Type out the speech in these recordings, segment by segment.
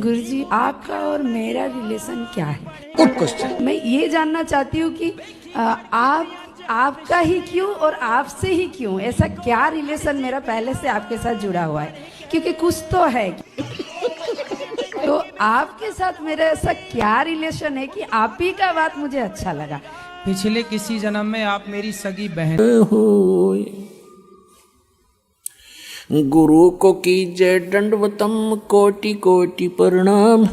गुरुजी, आपका और मेरा रिलेशन क्या है? Good question. मैं ये जानना चाहती हूँ कि आपका ही क्यों और आपसे ही क्यों, ऐसा क्या रिलेशन मेरा पहले से आपके साथ जुड़ा हुआ है? क्योंकि कुछ तो है। तो आपके साथ मेरा ऐसा क्या रिलेशन है कि आप ही का बात मुझे अच्छा लगा? पिछले किसी जन्म में आप मेरी सगी बहन हो। गुरु को कीजय दंडवतम, कोटि कोटि प्रणाम।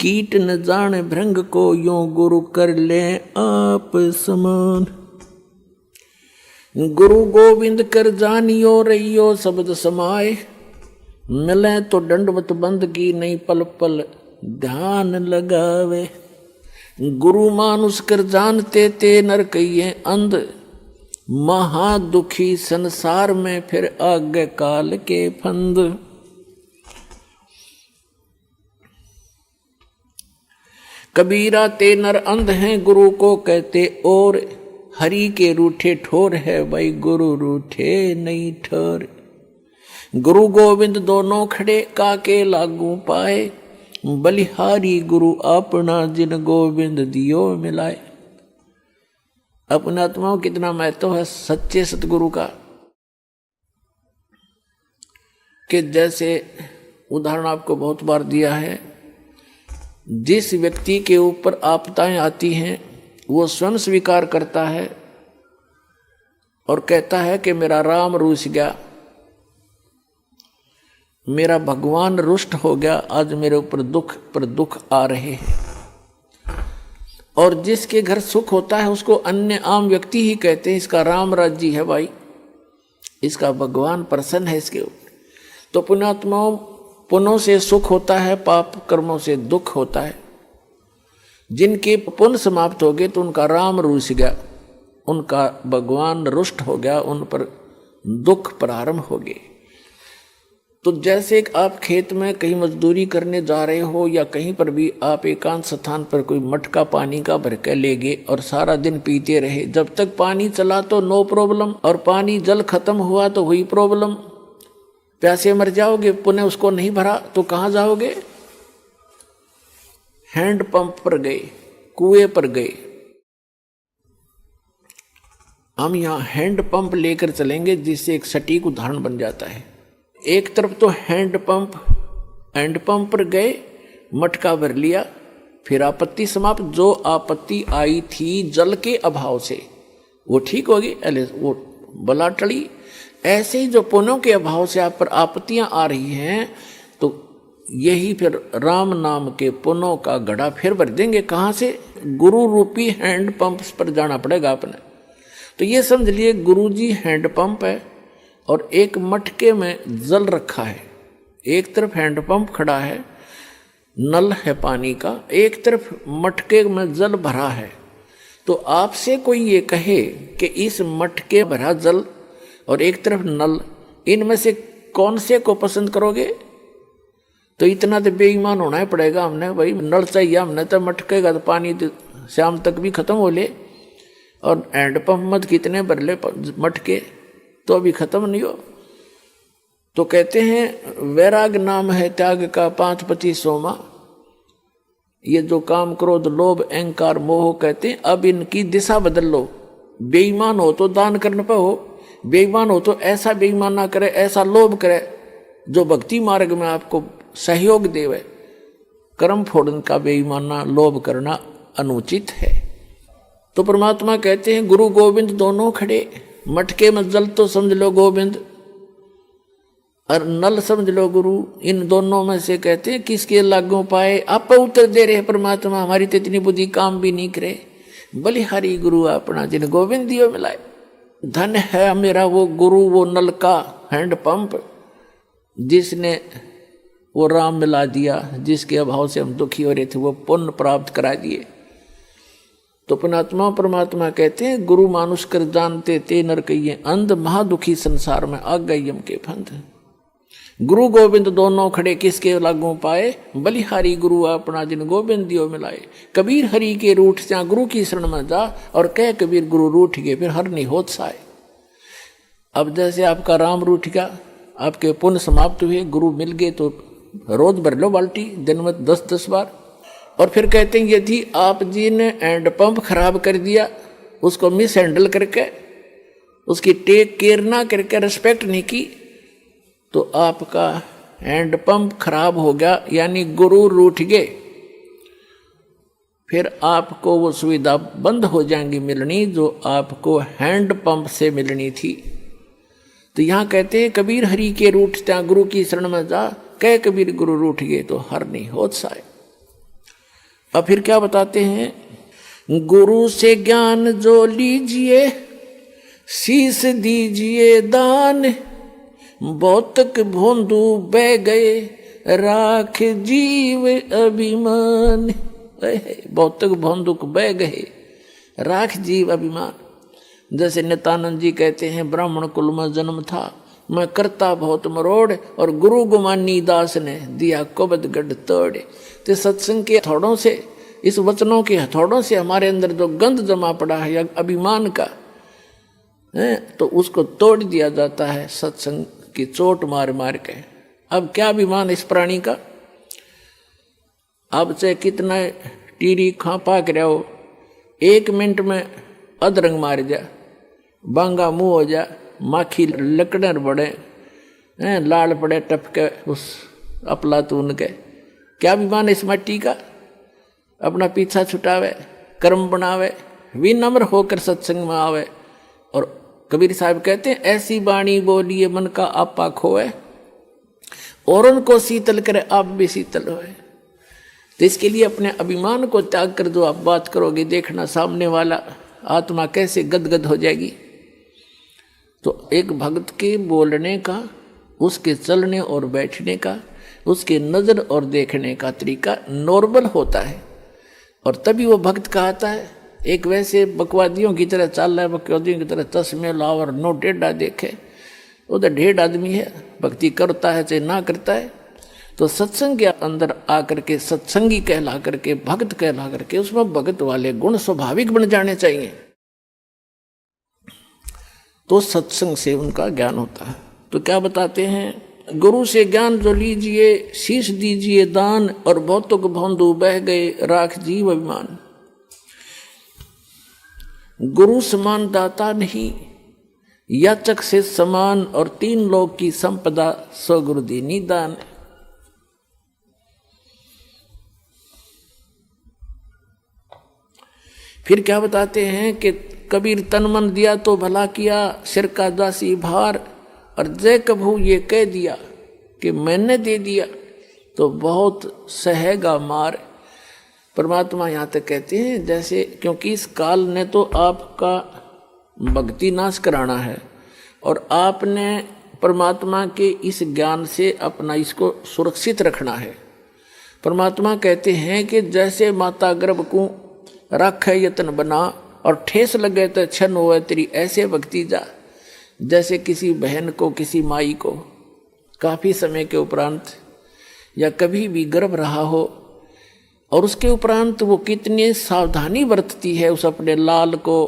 कीट न जाने भृंग को, यों गुरु कर ले आप समान। गुरु गोविंद कर जानियो, रहियो शब्द समाए। मिले तो दंडवत बंदगी, नहीं पल पल ध्यान लगावे। गुरु मानुष कर जानते ते, नर कहिए अंध। महा दुखी संसार में, फिर आगे काल के फंद। कबीरा ते नर अंध हैं, गुरु को कहते और। हरि के रूठे ठोर है, भाई गुरु रूठे नहीं ठोर। गुरु गोविंद दोनों खड़े, काके लागू पाए। बलिहारी गुरु अपना, जिन गोविंद दियो मिलाए। अपने आत्माओं कितना महत्व है सच्चे सतगुरु का, कि जैसे उदाहरण आपको बहुत बार दिया है। जिस व्यक्ति के ऊपर आपदाएं आती हैं, वो स्वयं स्वीकार करता है और कहता है कि मेरा राम रूठ गया, मेरा भगवान रुष्ट हो गया, आज मेरे ऊपर दुख पर दुख आ रहे हैं। और जिसके घर सुख होता है, उसको अन्य आम व्यक्ति ही कहते हैं इसका राम राज्य है भाई, इसका भगवान प्रसन्न है इसके ऊपर। तो पुण्यात्माओं, पुण्यों से सुख होता है, पाप कर्मों से दुख होता है। जिनके पुण्य समाप्त हो गए तो उनका राम रूठ गया, उनका भगवान रुष्ट हो गया, उन पर दुख प्रारंभ हो गए। तो जैसे आप खेत में कहीं मजदूरी करने जा रहे हो, या कहीं पर भी आप एकांत स्थान पर कोई मटका पानी का भर के ले गए और सारा दिन पीते रहे। जब तक पानी चला तो नो प्रॉब्लम, और पानी जल खत्म हुआ तो हुई प्रॉब्लम। प्यासे मर जाओगे, पुनः उसको नहीं भरा तो कहाँ जाओगे? हैंड पंप पर गए, कुएं पर गए। हम यहाँ हैंड पंप लेकर चलेंगे, जिससे एक सटीक उदाहरण बन जाता है। एक तरफ तो हैंड पंप पर गए, मटका भर लिया, फिर आपत्ति समाप्त। जो आपत्ति आई थी जल के अभाव से, वो ठीक होगी, अरे वो बला टली। ऐसे ही जो पुण्यों के अभाव से आप पर आपत्तियां आ रही हैं, तो यही फिर राम नाम के पुण्यों का घड़ा फिर भर देंगे। कहाँ से? गुरु रूपी हैंड पंप पर जाना पड़ेगा अपने। तो ये समझ लिए, गुरु जी हैंड पंप है और एक मटके में जल रखा है। एक तरफ हैंडपंप खड़ा है, नल है पानी का, एक तरफ मटके में जल भरा है। तो आपसे कोई ये कहे कि इस मटके भरा जल और एक तरफ नल, इनमें से कौन से को पसंद करोगे? तो इतना तो बेईमान होना ही पड़ेगा हमने, भाई नल चाहिए हमने, तो मटके का तो पानी शाम तक भी खत्म हो ले, और हैंडपंप मत कितने भर ले मटके तो अभी खत्म नहीं हो। तो कहते हैं वैराग नाम है त्याग का, 5-25 सोमा। ये जो काम क्रोध लोभ अहंकार मोह कहते हैं, अब इनकी दिशा बदल लो। बेईमान हो तो दान करने पर हो, बेईमान हो तो ऐसा बेईमान ना करे, ऐसा लोभ करे जो भक्ति मार्ग में आपको सहयोग देवे। कर्म फोड़न का बेईमाना लोभ करना अनुचित है। तो परमात्मा कहते हैं गुरु गोविंद दोनों खड़े, मटके में जल तो समझ लो गोविंद और नल समझ लो गुरु। इन दोनों में से कहते हैं किसके लागू पाए? आप उत्तर दे रहे परमात्मा, हमारी तो इतनी बुद्धि काम भी नहीं करे। बलिहारी गुरु अपना, जिन गोविंद दियो मिलाए। धन है मेरा वो गुरु, वो नल का हैंड पंप, जिसने वो राम मिला दिया, जिसके अभाव से हम दुखी हो रहे थे, वो पुण्य प्राप्त करा दिए। तो पुणात्मा परमात्मा कहते हैं गुरु मानुष कर जानते ते, नर कहिए अंध। महादुखी संसार में आ गए यम के फंद। गुरु गोविंद दोनों खड़े, किसके लागू पाए? बलिहारी गुरु अपना, जिन गोविंद दियो मिलाए। कबीर हरि के रूठ जा, गुरु की शरण में जा, और कह कबीर गुरु रूठ गए, फिर हर नहीं होत साए। अब जैसे आपका राम रूठ गया, आपके पुण्य समाप्त हुए, गुरु मिल गए, तो रोज भर लो बाल्टी, दिन में 10-10 बार। और फिर कहते हैं यदि आप जी ने हैंड पंप खराब कर दिया, उसको मिस हैंडल करके, उसकी टेक केयर ना करके, रिस्पेक्ट नहीं की, तो आपका हैंड पंप खराब हो गया, यानी गुरु रूठ गए, फिर आपको वो सुविधा बंद हो जाएंगी मिलनी जो आपको हैंड पंप से मिलनी थी। तो यहाँ कहते हैं कबीर हरि के रूठत्या गुरु की शरण में जा, कह कबीर गुरु रूठ गए तो हर नहीं होत साय। अब फिर क्या बताते हैं, गुरु से ज्ञान जो लीजिए शीस दीजिए दान, भौतिक भोंदू बह गए राख जीव अभिमान। भौतिक भोंदुक बह गए राख जीव अभिमान। जैसे नित्यानंद जी कहते हैं ब्राह्मण कुल में जन्म था, मैं करता बहुत मरोड़, और गुरु गुमानी दास ने दिया कुबद गढ़ तोड़। तो सत्संग के हथौड़ों से, इस वचनों के हथौड़ों से हमारे अंदर जो गंध जमा पड़ा है या अभिमान का है, तो उसको तोड़ दिया जाता है सत्संग की चोट मार मार के। अब क्या अभिमान इस प्राणी का, अब से कितना टीरी खा पाक रहा हो, 1 मिनट में अधरंग मार जा, बांगा मुंह हो जा, माखी लकड़र बड़े लाल पड़े टपके उस अपलातून के। क्या अभिमान इस मट्टी का, अपना पीछा छुटावे, कर्म बनावे, विनम्र होकर सत्संग में आवे। और कबीर साहब कहते हैं ऐसी बाणी बोलिए मन का आपा खोए, और उनको शीतल करे आप भी शीतल होए। तो इसके लिए अपने अभिमान को त्याग कर जो आप बात करोगे, देखना सामने वाला आत्मा कैसे गदगद हो जाएगी। तो एक भक्त के बोलने का, उसके चलने और बैठने का, उसके नज़र और देखने का तरीका नॉर्मल होता है, और तभी वो भक्त कहता है। एक वैसे बकवादियों की तरह चल रहा है, बकवादियों की तरह चश्मे लावर नो टेढ़ा देखे, वो तो ढेढ़ आदमी है, भक्ति करता है चाहे ना करता है। तो सत्संग के अंदर आकर के सत्संगी कहला करके, भक्त कहला करके, उसमें भक्त वाले गुण स्वाभाविक बन जाने चाहिए, तो सत्संग से उनका ज्ञान होता है। तो क्या बताते हैं, गुरु से ज्ञान जो लीजिए शीश दीजिए दान, और भौतुक भौंदू बह गए राख जीव अभिमान। गुरु समान दाता नहीं, याचक से समान, और 3 लोक की संपदा सो गुरु दीनी दान। फिर क्या बताते हैं कि कबीर तन मन दिया तो भला किया, सिर का दासी भार, और जय कभू ये कह दिया कि मैंने दे दिया तो बहुत सहेगा मार। परमात्मा यहाँ तक कहते हैं जैसे, क्योंकि इस काल ने तो आपका भक्ति नाश कराना है, और आपने परमात्मा के इस ज्ञान से अपना इसको सुरक्षित रखना है। परमात्मा कहते हैं कि जैसे माता गर्भ को रख यत्न बना, और ठेस लगे तो छन हुए तेरी ऐसे भक्ति जा। जैसे किसी बहन को, किसी माई को काफ़ी समय के उपरांत या कभी भी गर्भ रहा हो, और उसके उपरांत वो कितनी सावधानी बरतती है उस अपने लाल को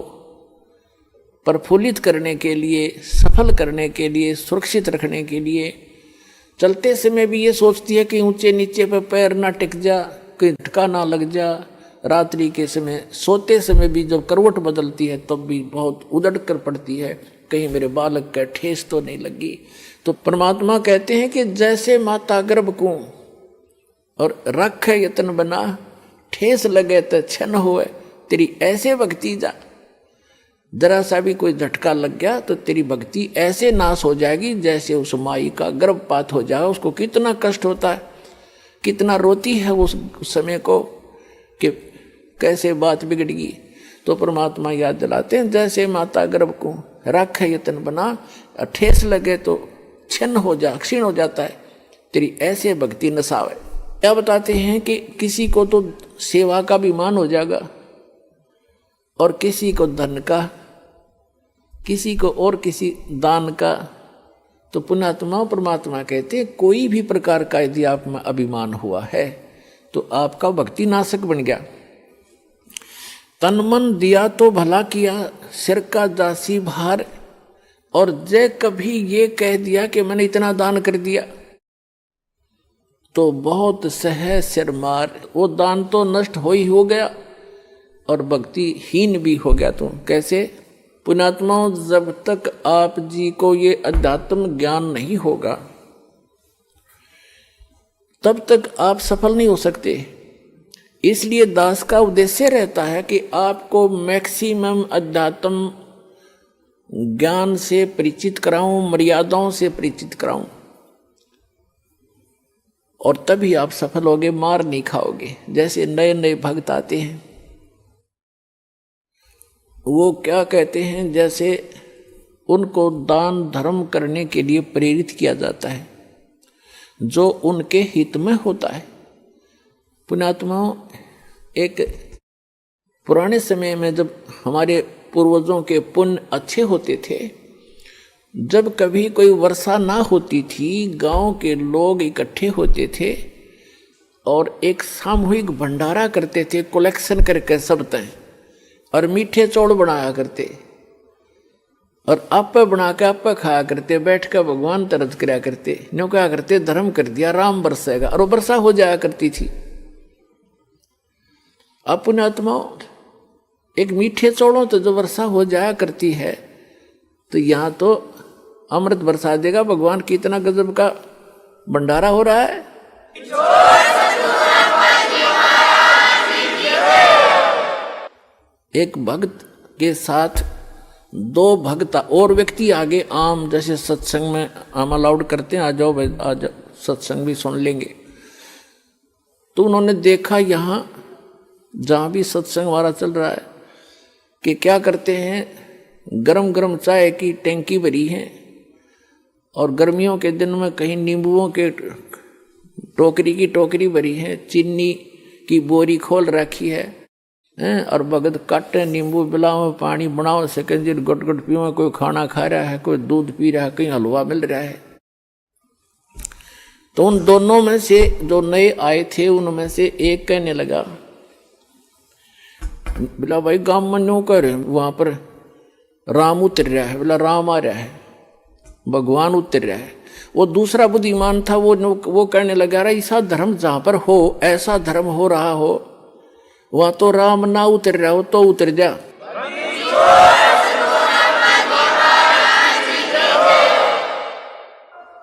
प्रफुल्लित करने के लिए, सफल करने के लिए, सुरक्षित रखने के लिए। चलते समय भी ये सोचती है कि ऊंचे नीचे पे पैर ना टिक जा, कहीं झटका ना लग जा। रात्रि के समय, सोते समय भी जब करवट बदलती है तब भी बहुत उदड़ कर पड़ती है, कहीं मेरे बालक का ठेस तो नहीं लगी। तो परमात्मा कहते हैं कि जैसे माता गर्भ को और रख यत्न बना, ठेस लगे तो छन होए तेरी ऐसे भक्ति जा। जरा सा भी कोई झटका लग गया तो तेरी भक्ति ऐसे नाश हो जाएगी जैसे उस माई का गर्भपात हो जाए। उसको कितना कष्ट होता है, कितना रोती है उस समय को कि कैसे बात बिगड़गी। तो परमात्मा याद दिलाते हैं जैसे माता गर्भ को रख यत्न बना, ठेस लगे तो छिन्न हो जा, क्षीण हो जाता है, तेरी ऐसे भक्ति नसावे। क्या बताते हैं कि किसी को तो सेवा का भी मान हो जाएगा, और किसी को धन का, किसी को और किसी दान का। तो पुण्यात्मा परमात्मा कहते हैं कोई भी प्रकार का यदि आप में अभिमान हुआ है तो आपका भक्ति नाशक बन गया। तन मन दिया तो भला किया, सिर का दासी भार, और जय कभी ये कह दिया कि मैंने इतना दान कर दिया। तो बहुत सहज सिर मार, वो दान तो नष्ट हो गया और भक्ति हीन भी हो गया। तो कैसे? पुण्यात्माओं, जब तक आप जी को ये अध्यात्म ज्ञान नहीं होगा तब तक आप सफल नहीं हो सकते। इसलिए दास का उद्देश्य रहता है कि आपको मैक्सिमम अध्यात्म ज्ञान से परिचित कराऊं, मर्यादाओं से परिचित कराऊं, और तभी आप सफल होगे, मार नहीं खाओगे। जैसे नए नए भक्त आते हैं, वो क्या कहते हैं, जैसे उनको दान धर्म करने के लिए प्रेरित किया जाता है जो उनके हित में होता है। पुण्यात्माओं, एक पुराने समय में जब हमारे पूर्वजों के पुण्य अच्छे होते थे, जब कभी कोई वर्षा ना होती थी, गांव के लोग इकट्ठे होते थे और एक सामूहिक भंडारा करते थे, कलेक्शन करके सब तय, और मीठे चौड़ बनाया करते और आप बना के आप खाया करते, बैठ कर भगवान तरस कराया करते। न्यों क्या करते, धर्म कर दिया, राम बरसेगा, और वो वर्षा हो जाया करती थी। अब पुण्यात्माओं, एक मीठे चौड़ों तो जो वर्षा हो जाया करती है, तो यहाँ तो अमृत बरसा देगा भगवान। कितना गजब का भंडारा हो रहा है। एक भक्त के साथ दो भक्त और व्यक्ति आगे, आम जैसे सत्संग में आम अलाउड करते हैं, आ जाओ भाई, आ जाओ, सत्संग भी सुन लेंगे। तो उन्होंने देखा यहाँ जहाँ भी सत्संग हमारा चल रहा है कि क्या करते हैं, गरम गरम चाय की टैंकी भरी है और गर्मियों के दिन में कहीं नींबुओं के टोकरी की टोकरी भरी है, चीनी की बोरी खोल रखी है, और भगत काटे नींबू बिलाओ, पानी बनाओ, सिकंजर गुट गुट पीओ, कोई खाना खा रहा है, कोई दूध पी रहा है, कहीं हलवा मिल रहा है। तो उन दोनों में से जो नए आए थे, उनमें से एक कहने लगा, बोला भाई गांव में न्यों कर वहां पर राम उतर रहा है, बोला राम आ रहा है, भगवान उतर रहा है। वो दूसरा बुद्धिमान था, वो कहने लगा, रहा ऐसा धर्म जहां पर हो, ऐसा धर्म हो रहा हो, वह तो राम ना उतर रहा हो तो उतर जा।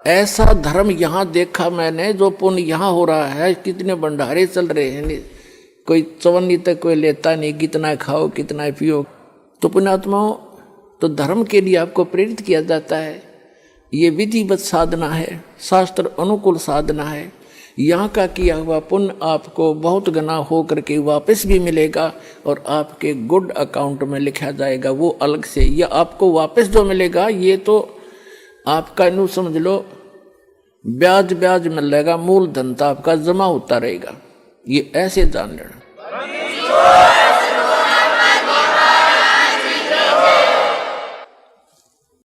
ऐसा धर्म यहां देखा मैंने, जो पुण्य यहां हो रहा है, कितने भंडारे चल रहे हैं, कोई चवन्नी तक कोई लेता नहीं, कितना खाओ कितना पियो। तो पुण्यात्माओं, तो धर्म के लिए आपको प्रेरित किया जाता है। ये विधिवत साधना है, शास्त्र अनुकूल साधना है। यहाँ का किया हुआ पुण्य आपको बहुत गुना हो करके वापस भी मिलेगा और आपके गुड अकाउंट में लिखा जाएगा, वो अलग से। या आपको वापस जो मिलेगा, ये तो आपका यूँ समझ लो ब्याज ब्याज मिलेगा, मूल धन तो आपका जमा होता रहेगा। ये ऐसे जान लेना।